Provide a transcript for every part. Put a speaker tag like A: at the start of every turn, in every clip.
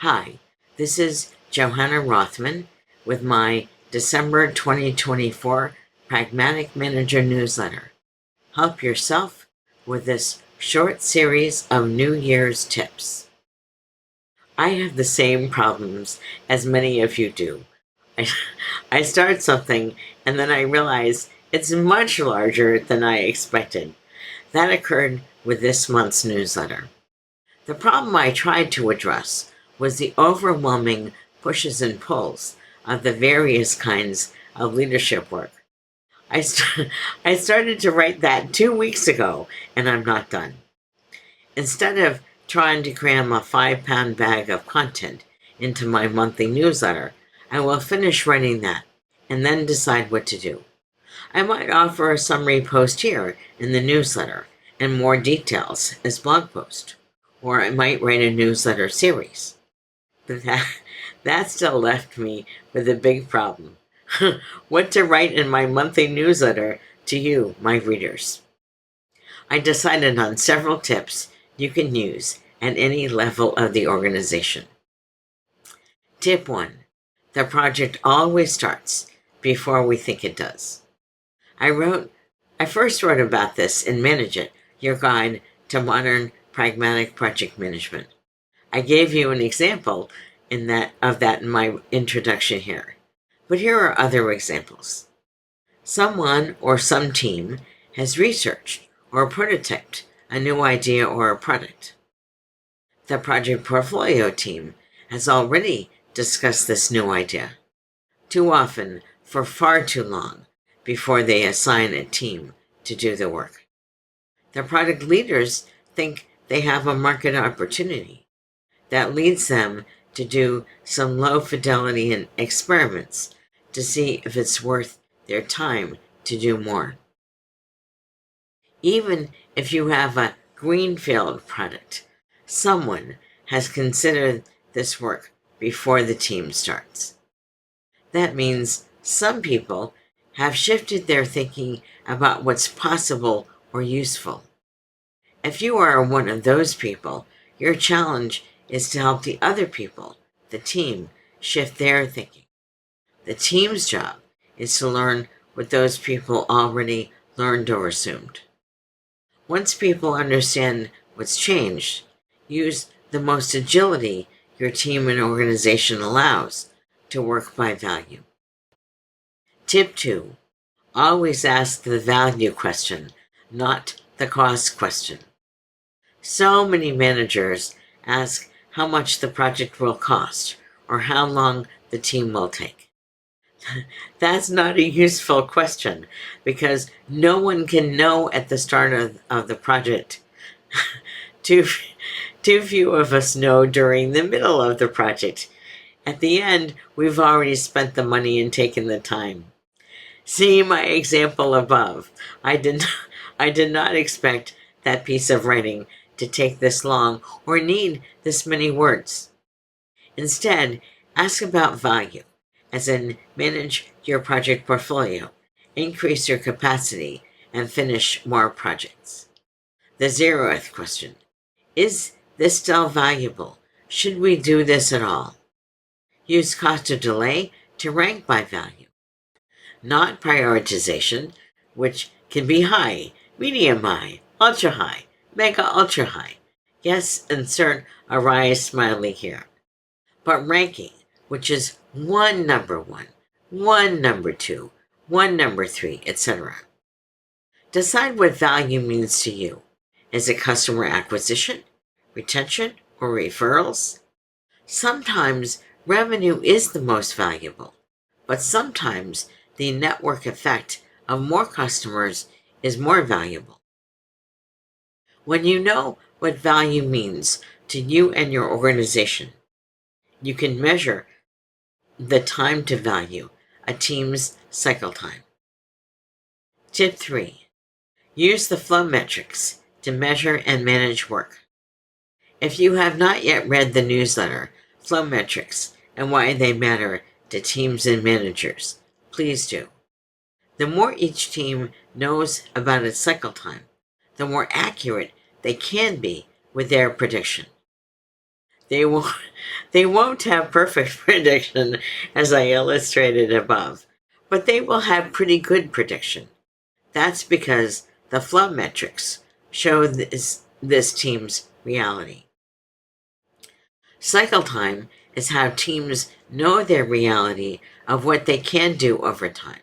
A: Hi, this is Johanna Rothman with my December 2024 Pragmatic Manager newsletter. Help yourself with this short series of New Year's tips. I have the same problems as many of you do. I start something and then I realize it's much larger than I expected. That occurred with this month's newsletter. The problem I tried to address was the overwhelming pushes and pulls of the various kinds of leadership work. I started to write that 2 weeks ago, and I'm not done. Instead of trying to cram a 5-pound bag of content into my monthly newsletter, I will finish writing that and then decide what to do. I might offer a summary post here in the newsletter and more details as blog post, or I might write a newsletter series. But that still left me with a big problem. What to write in my monthly newsletter to you, my readers. I decided on several tips you can use at any level of the organization. Tip 1. The project always starts before we think it does. I first wrote about this in Manage It, Your Guide to Modern Pragmatic Project Management. I gave you an example of that in my introduction here. But here are other examples. Someone or some team has researched or prototyped a new idea or a product. The project portfolio team has already discussed this new idea, too often for far too long before they assign a team to do the work. The product leaders think they have a market opportunity that leads them to do some low fidelity experiments to see if it's worth their time to do more. Even if you have a greenfield product, someone has considered this work before the team starts. That means some people have shifted their thinking about what's possible or useful. If you are one of those people, your challenge is to help the other people, the team, shift their thinking. The team's job is to learn what those people already learned or assumed. Once people understand what's changed, use the most agility your team and organization allows to work by value. Tip 2. Always ask the value question, not the cost question. So many managers ask how much the project will cost or how long the team will take. That's not a useful question because no one can know at the start of the project. Too few of us know during the middle of the project. At the end, we've already spent the money and taken the time. See my example above. I did not expect that piece of writing to take this long or need this many words. Instead, ask about value, as in manage your project portfolio, increase your capacity, and finish more projects. The zeroth question. Is this still valuable? Should we do this at all? Use cost of delay to rank by value. Not prioritization, which can be high, medium high, ultra high, mega ultra high. Yes, insert a wry smiley here. But ranking, which is 1 number 1, 1 number 2, 1 number 3, etc. Decide what value means to you. Is it customer acquisition, retention, or referrals? Sometimes revenue is the most valuable, but sometimes the network effect of more customers is more valuable. When you know what value means to you and your organization, you can measure the time to value, a team's cycle time. Tip 3. Use the flow metrics to measure and manage work. If you have not yet read the newsletter, Flow Metrics, and why they matter to teams and managers, please do. The more each team knows about its cycle time, the more accurate they can be with their prediction. They They won't have perfect prediction, as I illustrated above, but they will have pretty good prediction. That's because the flow metrics show this team's reality. Cycle time is how teams know their reality of what they can do over time.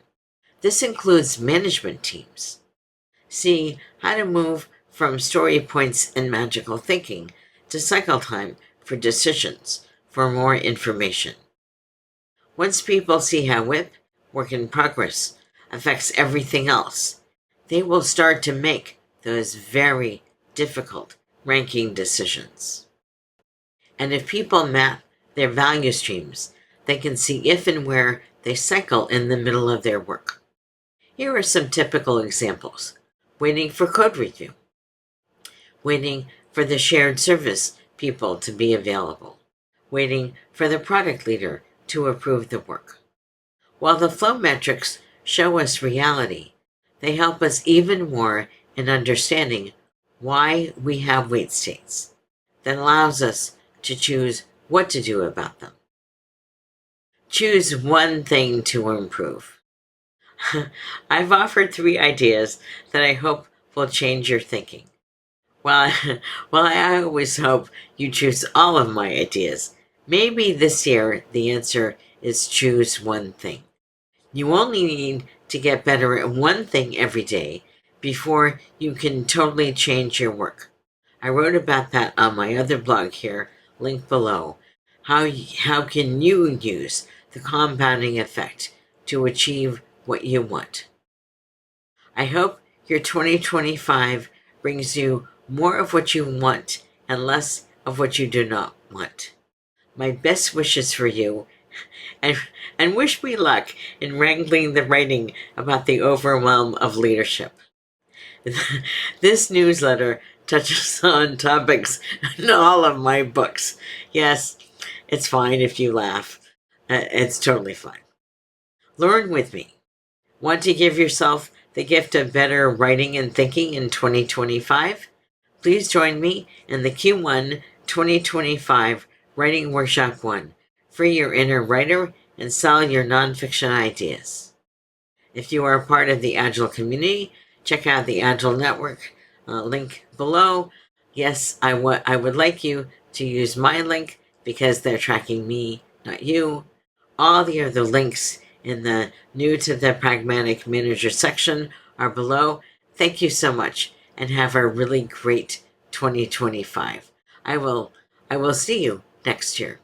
A: This includes management teams. See how to move from story points and magical thinking to cycle time for decisions, for more information. Once people see how WIP, work in progress, affects everything else, they will start to make those very difficult ranking decisions. And if people map their value streams, they can see if and where they cycle in the middle of their work. Here are some typical examples. Waiting for code review. Waiting for the shared service people to be available. Waiting for the product leader to approve the work. While the flow metrics show us reality, they help us even more in understanding why we have wait states. That allows us to choose what to do about them. Choose one thing to improve. I've offered 3 ideas that I hope will change your thinking. Well, I always hope you choose all of my ideas. Maybe this year the answer is choose one thing. You only need to get better at one thing every day before you can totally change your work. I wrote about that on my other blog here, linked below. How can you use the compounding effect to achieve what you want? I hope your 2025 brings you more of what you want and less of what you do not want. My best wishes for you, and wish me luck in wrangling the writing about the overwhelm of leadership. This newsletter touches on topics in all of my books. Yes, it's fine if you laugh. It's totally fine. Learn with me. Want to give yourself the gift of better writing and thinking in 2025? Please join me in the Q1 2025 Writing Workshop 1. Free your inner writer and sell your nonfiction ideas. If you are a part of the Agile community, check out the Agile Network link below. Yes, I would like you to use my link because they're tracking me, not you. All the other links in the New to the Pragmatic Manager section are below. Thank you so much and have a really great 2025. I will see you next year.